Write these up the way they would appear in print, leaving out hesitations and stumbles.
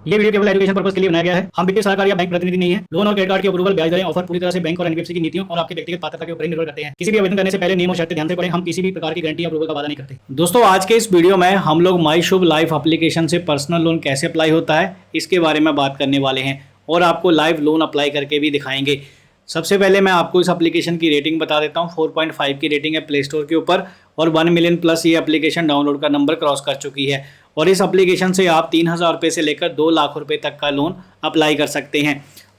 ये वीडियो केवल education purpose के लिए बनाया गया है। हम वित्तीय सलाहकार या बैंक प्रतिनिधि नहीं है। लोन और क्रेडिट कार्ड की अप्रूवल, ब्याज दरें, ऑफर पूरी तरह से बैंक और एनबीएफसी की नीतियों और आपके व्यक्तिगत पात्रता के ऊपर ही निर्भर करते हैं। किसी भी आवेदन करने से पहले नियम और शर्तें ध्यान से पढ़ें। हम किसी भी प्रकार की गारंटी या अप्रूवल का वादा नहीं करते। दोस्तों, आज के इस वीडियो में हम लोग माई शुभ लाइफ एप्लीकेशन से पर्सनल लोन कैसे अप्लाई होता है इसके बारे में बात करने वाले हैं और आपको लाइव लोन अप्लाई करके भी दिखाएंगे। सबसे पहले मैं आपको इस एप्लीकेशन की रेटिंग बता देता हूँ। 4.5 की रेटिंग है प्ले स्टोर के ऊपर और 1 मिलियन प्लस ये एप्लीकेशन डाउनलोड का नंबर क्रॉस कर चुकी है। और इस एप्लीकेशन से आप 3,000 रुपये से लेकर 2 लाख रुपए तक का लोन अप्लाई कर सकते हैं।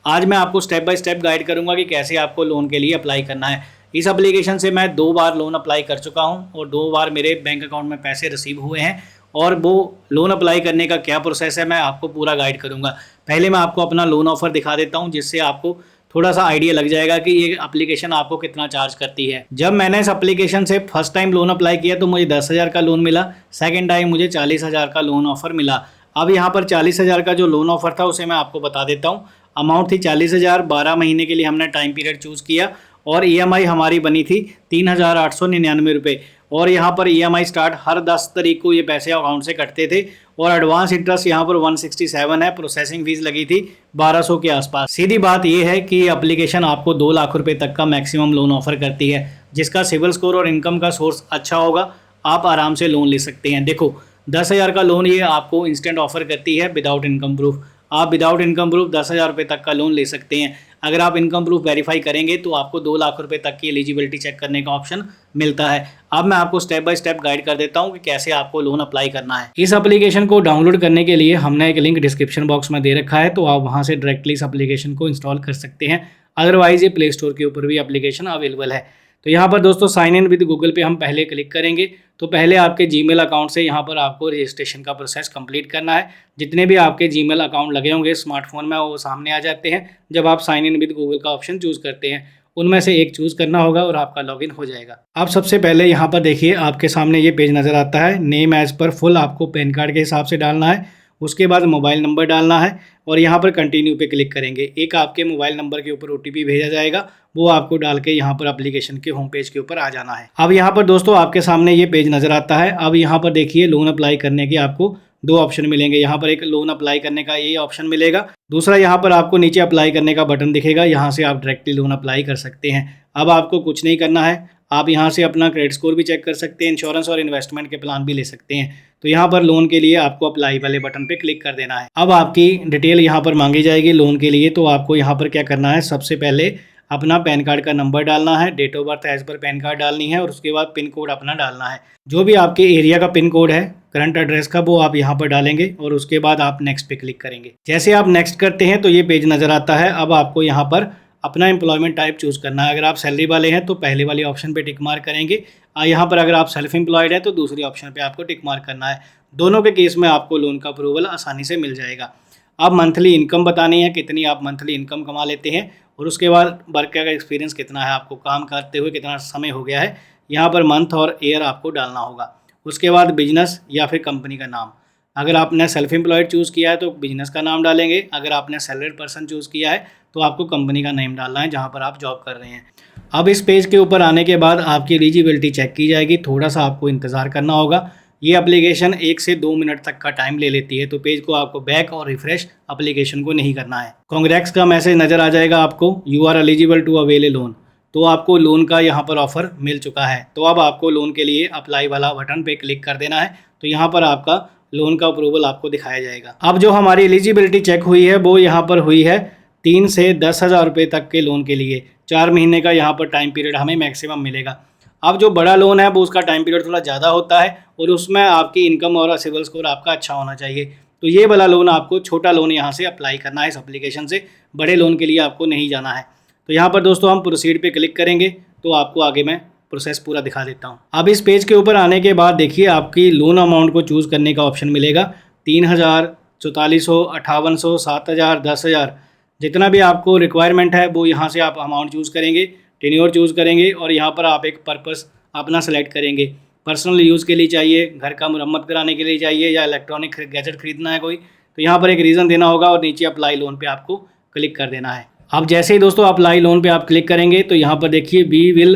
आज मैं आपको स्टेप बाय स्टेप गाइड करूंगा कि कैसे आपको लोन के लिए अप्लाई करना है। इस एप्लीकेशन से मैं 2 बार लोन अप्लाई कर चुका हूं और 2 बार मेरे बैंक अकाउंट में पैसे रिसीव हुए हैं। और वो लोन अप्लाई करने का क्या प्रोसेस है मैं आपको पूरा गाइड करूंगा। पहले मैं आपको अपना लोन ऑफर दिखा देता हूं जिससे आपको थोड़ा सा आइडिया लग जाएगा कि ये एप्लीकेशन आपको कितना चार्ज करती है। जब मैंने इस एप्लीकेशन से फर्स्ट टाइम लोन अप्लाई किया तो मुझे 10,000 का लोन मिला। सेकंड टाइम मुझे 40,000 का लोन ऑफर मिला। अब यहाँ पर 40,000 का जो लोन ऑफर था उसे मैं आपको बता देता हूँ। अमाउंट थी 40,000, 12 महीने के लिए हमने टाइम पीरियड चूज़ किया और EMI हमारी बनी थी 3,899 रुपये। और यहाँ पर EMI स्टार्ट हर 10 तारीख को ये पैसे अकाउंट से कटते थे और एडवांस इंटरेस्ट यहाँ पर 167 है। प्रोसेसिंग फीस लगी थी 1,200 के आसपास। सीधी बात ये है कि एप्लीकेशन आपको 2 लाख रुपए तक का मैक्सिमम लोन ऑफर करती है। जिसका सिविल स्कोर और इनकम का सोर्स अच्छा होगा आप आराम से लोन ले सकते हैं। देखो, 10,000 का लोन ये आपको इंस्टेंट ऑफर करती है विदाउट इनकम प्रूफ। आप विदाउट इनकम प्रूफ 10,000 रुपये तक का लोन ले सकते हैं। अगर आप इनकम प्रूफ वेरीफाई करेंगे तो आपको 2 लाख रुपए तक की एलिजिबिलिटी चेक करने का ऑप्शन मिलता है। अब मैं आपको स्टेप बाय स्टेप गाइड कर देता हूं कि कैसे आपको लोन अप्लाई करना है। इस एप्लीकेशन को डाउनलोड करने के लिए हमने एक लिंक डिस्क्रिप्शन बॉक्स में दे रखा है, तो आप वहां से डायरेक्टली इस एप्लीकेशन को इंस्टॉल कर सकते हैं। अदरवाइज ये प्ले स्टोर के ऊपर भी एप्लीकेशन अवेलेबल है। तो यहाँ पर दोस्तों साइन इन विद गूगल पे हम पहले क्लिक करेंगे तो पहले आपके जीमेल अकाउंट से यहाँ पर आपको रजिस्ट्रेशन का प्रोसेस कंप्लीट करना है। जितने भी आपके जीमेल अकाउंट लगे होंगे स्मार्टफोन में वो सामने आ जाते हैं जब आप साइन इन विद गूगल का ऑप्शन चूज़ करते हैं। उनमें से एक चूज़ करना होगा और आपका लॉगिन हो जाएगा। आप सबसे पहले यहाँ पर देखिए आपके सामने ये पेज नज़र आता है। नेम एज पर फुल आपको पैन कार्ड के हिसाब से डालना है। उसके बाद मोबाइल नंबर डालना है और यहाँ पर कंटिन्यू पे क्लिक करेंगे। एक आपके मोबाइल नंबर के ऊपर OTP भेजा जाएगा, वो आपको डाल के यहाँ पर एप्लीकेशन के होम पेज के ऊपर आ जाना है। अब यहाँ पर दोस्तों आपके सामने ये पेज नज़र आता है। अब यहाँ पर देखिए लोन अप्लाई करने के आपको 2 ऑप्शन मिलेंगे। यहाँ पर एक लोन अप्लाई करने का ये ऑप्शन मिलेगा, दूसरा यहाँ पर आपको नीचे अप्लाई करने का बटन दिखेगा। यहाँ से आप डायरेक्टली लोन अप्लाई कर सकते हैं। अब आपको कुछ नहीं करना है, आप यहाँ से अपना क्रेडिट स्कोर भी चेक कर सकते हैं, इंश्योरेंस और इन्वेस्टमेंट के प्लान भी ले सकते हैं। तो यहाँ पर लोन के लिए आपको अप्लाई वाले बटन पे क्लिक कर देना है। अब आपकी डिटेल यहाँ पर मांगी जाएगी लोन के लिए, तो आपको यहाँ पर क्या करना है, सबसे पहले अपना पैन कार्ड का नंबर डालना है, डेट ऑफ बर्थ एज पर पैन कार्ड डालनी है और उसके बाद पिन कोड अपना डालना है। जो भी आपके एरिया का पिन कोड है करंट एड्रेस का वो आप यहाँ पर डालेंगे और उसके बाद आप नेक्स्ट पे क्लिक करेंगे। जैसे आप नेक्स्ट करते हैं तो ये पेज नज़र आता है। अब आपको यहाँ पर अपना एम्प्लॉयमेंट टाइप चूज़ करना है। अगर आप सैलरी वाले हैं तो पहले वाले ऑप्शन पे टिक मार्क करेंगे। यहाँ पर अगर आप सेल्फ एम्प्लॉयड है तो दूसरी ऑप्शन पे आपको टिक मार्क करना है। दोनों के केस में आपको लोन का अप्रूवल आसानी से मिल जाएगा। अब मंथली इनकम बतानी है, कितनी आप मंथली इनकम कमा लेते हैं और उसके बाद वर्क का एक्सपीरियंस कितना है, आपको काम करते हुए कितना समय हो गया है। यहाँ पर मंथ और ईयर आपको डालना होगा। उसके बाद बिजनेस या फिर कंपनी का नाम। अगर आपने सेल्फ एम्प्लॉयड चूज़ किया है तो बिजनेस का नाम डालेंगे। अगर आपने सैलरीड पर्सन चूज़ किया है तो आपको कंपनी का नेम डालना है जहाँ पर आप जॉब कर रहे हैं। अब इस पेज के ऊपर आने के बाद आपकी एलिजिबिलिटी चेक की जाएगी। थोड़ा सा आपको इंतज़ार करना होगा। ये एप्लीकेशन 1 से 2 मिनट तक का टाइम ले लेती है, तो पेज को आपको बैक और रिफ्रेश एप्लीकेशन को नहीं करना है। कांग्रेट्स का मैसेज नज़र आ जाएगा आपको, you are eligible to avail a loan. तो आपको लोन का यहाँ पर ऑफर मिल चुका है। तो अब आपको लोन के लिए अप्लाई वाला बटन पे क्लिक कर देना है। तो यहाँ पर आपका लोन का अप्रूवल आपको दिखाया जाएगा। अब जो हमारी एलिजिबिलिटी चेक हुई है वो यहाँ पर हुई है 3 से 10,000 रुपये तक के लोन के लिए। 4 महीने का यहाँ पर टाइम पीरियड हमें मैक्सिमम मिलेगा। अब जो बड़ा लोन है वो उसका टाइम पीरियड थोड़ा ज़्यादा होता है और उसमें आपकी इनकम और सिविल स्कोर आपका अच्छा होना चाहिए। तो ये वाला लोन आपको, छोटा लोन यहाँ से अप्लाई करना है इस एप्लीकेशन से, बड़े लोन के लिए आपको नहीं जाना है। तो यहाँ पर दोस्तों हम प्रोसीड पे क्लिक करेंगे तो आपको आगे मैं प्रोसेस पूरा दिखा देता हूँ। अब इस पेज के ऊपर आने के बाद देखिए आपकी लोन अमाउंट को चूज़ करने का ऑप्शन मिलेगा। 3,000, 4400, 5800, 7,000, 10,000, जितना भी आपको रिक्वायरमेंट है वो यहाँ से आप अमाउंट चूज़ करेंगे, टेन्योर चूज़ करेंगे और यहाँ पर आप एक पर्पस अपना सेलेक्ट करेंगे। पर्सनल यूज़ के लिए चाहिए, घर का मरम्मत कराने के लिए चाहिए या इलेक्ट्रॉनिक गैजेट खरीदना है कोई, तो यहाँ पर एक रीज़न देना होगा और नीचे अप्लाई लोन पे आपको क्लिक कर देना है। अब जैसे ही दोस्तों अप्लाई लोन पे आप क्लिक करेंगे तो यहाँ पर देखिए we will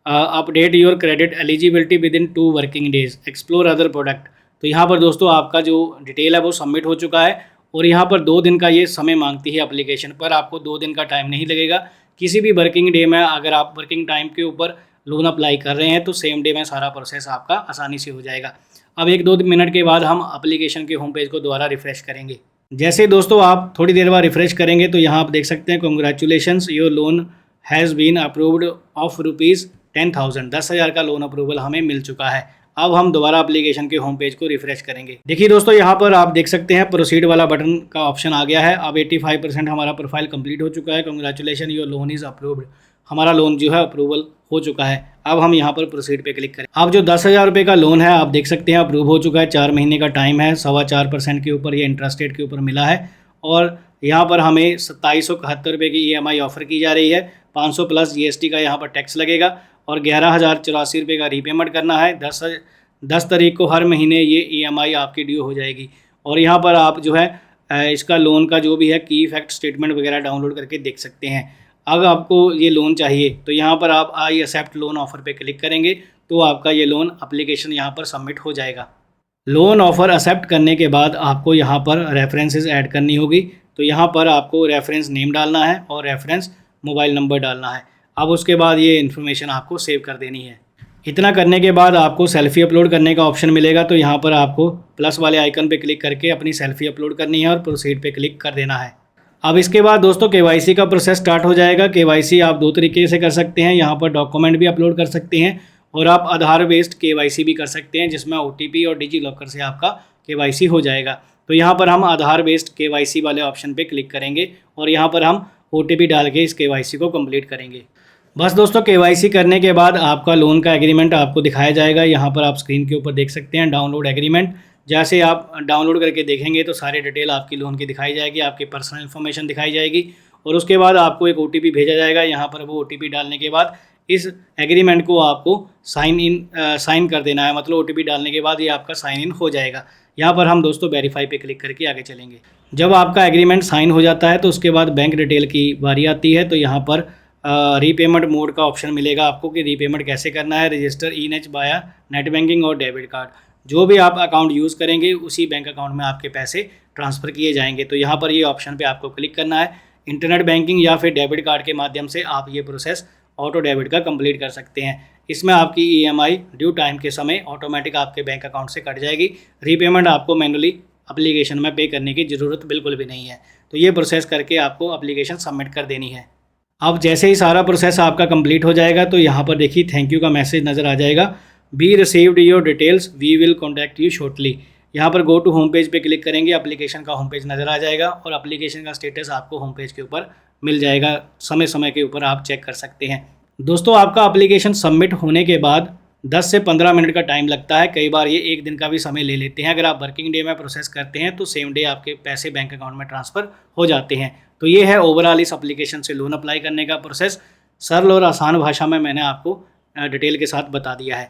update your credit eligibility within 2 working days, explore other product. तो यहाँ पर दोस्तों आपका जो डिटेल है वो सबमिट हो चुका है और यहाँ पर 2 दिन का ये समय मांगती है एप्लीकेशन, पर आपको 2 दिन का टाइम नहीं लगेगा। किसी भी वर्किंग डे में अगर आप वर्किंग टाइम के ऊपर लोन अप्लाई कर रहे हैं तो सेम डे में सारा प्रोसेस आपका आसानी से हो जाएगा। अब 1-2 मिनट के बाद हम एप्लीकेशन के होम पेज को दोबारा रिफ़्रेश करेंगे। जैसे दोस्तों आप थोड़ी देर बाद रिफ़्रेश करेंगे तो यहाँ आप देख सकते हैं, congratulations your loan has been approved of ₹10,000। 10,000 का लोन अप्रूवल हमें मिल चुका है। अब हम दोबारा एप्लीकेशन के होम पेज को रिफ्रेश करेंगे। देखिए दोस्तों, यहाँ पर आप देख सकते हैं प्रोसीड वाला बटन का ऑप्शन आ गया है। अब 85% हमारा प्रोफाइल कंप्लीट हो चुका है। Congratulation your loan is approved, हमारा लोन जो है अप्रूवल हो चुका है। अब हम यहाँ पर प्रोसीड पे क्लिक करें। अब जो 10,000 रुपये का लोन है आप देख सकते हैं अप्रूव हो चुका है। 4 महीने का टाइम है, 4.25% के ऊपर ये इंटरेस्ट रेट के ऊपर मिला है और यहाँ पर हमें 2771 रुपये की EMI ऑफ़र की जा रही है। 500 प्लस GST का यहाँ पर टैक्स लगेगा और 11,084 रुपये का रीपेमेंट करना है। 10 तारीख को हर महीने ये EMI आपकी ड्यू हो जाएगी। और यहाँ पर आप जो है इसका लोन का जो भी है की फैक्ट स्टेटमेंट वगैरह डाउनलोड करके देख सकते हैं। अगर आपको ये लोन चाहिए तो यहाँ पर आप आई एक्सेप्ट लोन ऑफ़र पे क्लिक करेंगे तो आपका ये लोन एप्लीकेशन यहाँ पर सबमिट हो जाएगा। लोन ऑफ़र एक्सेप्ट करने के बाद आपको यहाँ पर रेफरेंसेस ऐड करनी होगी। तो यहाँ पर आपको रेफरेंस नेम डालना है और रेफरेंस मोबाइल नंबर डालना है। अब उसके बाद ये इन्फॉर्मेशन आपको सेव कर देनी है। इतना करने के बाद आपको सेल्फ़ी अपलोड करने का ऑप्शन मिलेगा। तो यहाँ पर आपको प्लस वाले आइकन पे क्लिक करके अपनी सेल्फ़ी अपलोड करनी है और प्रोसीड पे क्लिक कर देना है। अब इसके बाद दोस्तों KYC का प्रोसेस स्टार्ट हो जाएगा। KYC आप 2 तरीके से कर सकते हैं। यहाँ पर डॉक्यूमेंट भी अपलोड कर सकते हैं और आप आधार बेस्ड KYC भी कर सकते हैं, जिसमें OTP और डिजी लॉकर से आपका KYC हो जाएगा। तो यहाँ पर हम आधार बेस्ड KYC वाले ऑप्शन पे क्लिक करेंगे और यहाँ पर हम OTP डाल के इस KYC को कंप्लीट करेंगे। बस दोस्तों, KYC करने के बाद आपका लोन का एग्रीमेंट आपको दिखाया जाएगा। यहाँ पर आप स्क्रीन के ऊपर देख सकते हैं डाउनलोड एग्रीमेंट। जैसे आप डाउनलोड करके देखेंगे तो सारी डिटेल आपकी लोन की दिखाई जाएगी, आपकी पर्सनल इन्फॉर्मेशन दिखाई जाएगी और उसके बाद आपको एक OTP भेजा जाएगा। यहाँ पर वो OTP डालने के बाद इस एग्रीमेंट को आपको साइन कर देना है। मतलब OTP डालने के बाद ये आपका साइन इन हो जाएगा। यहाँ पर हम दोस्तों वेरीफाई पे क्लिक करके आगे चलेंगे। जब आपका एग्रीमेंट साइन हो जाता है तो उसके बाद बैंक डिटेल की बारी आती है। तो यहाँ पर रीपेमेंट मोड का ऑप्शन मिलेगा आपको कि रीपेमेंट कैसे करना है। रजिस्टर ENH बाया नेट बैंकिंग और डेबिट कार्ड, जो भी आप अकाउंट यूज़ करेंगे उसी बैंक अकाउंट में आपके पैसे ट्रांसफ़र किए जाएंगे। तो यहाँ पर ये ऑप्शन पे आपको क्लिक करना है। इंटरनेट बैंकिंग या फिर डेबिट कार्ड के माध्यम से आप ये प्रोसेस ऑटो डेबिट का कंप्लीट कर सकते हैं। इसमें आपकी EMI ड्यू टाइम के समय ऑटोमेटिक आपके बैंक अकाउंट से कट जाएगी। रीपेमेंट आपको मैनुअली एप्लीकेशन में पे करने की ज़रूरत बिल्कुल भी नहीं है। तो ये प्रोसेस करके आपको एप्लीकेशन सबमिट कर देनी है। अब जैसे ही सारा प्रोसेस आपका कंप्लीट हो जाएगा तो यहाँ पर देखिए थैंक यू का मैसेज नज़र आ जाएगा। We received your details, we will contact you shortly. यहाँ पर गो टू होम पेज पे क्लिक करेंगे, एप्लीकेशन का होम पेज नज़र आ जाएगा और एप्लीकेशन का स्टेटस आपको होम पेज के ऊपर मिल जाएगा। समय समय के ऊपर आप चेक कर सकते हैं। दोस्तों, आपका एप्लीकेशन सबमिट होने के बाद 10 से 15 मिनट का टाइम लगता है। कई बार ये 1 दिन का भी समय ले लेते हैं। अगर आप वर्किंग डे में प्रोसेस करते हैं तो सेम डे आपके पैसे बैंक अकाउंट में ट्रांसफ़र हो जाते हैं। तो ये है ओवरऑल इस एप्लीकेशन से लोन अप्लाई करने का प्रोसेस। सरल और आसान भाषा में मैंने आपको डिटेल के साथ बता दिया है।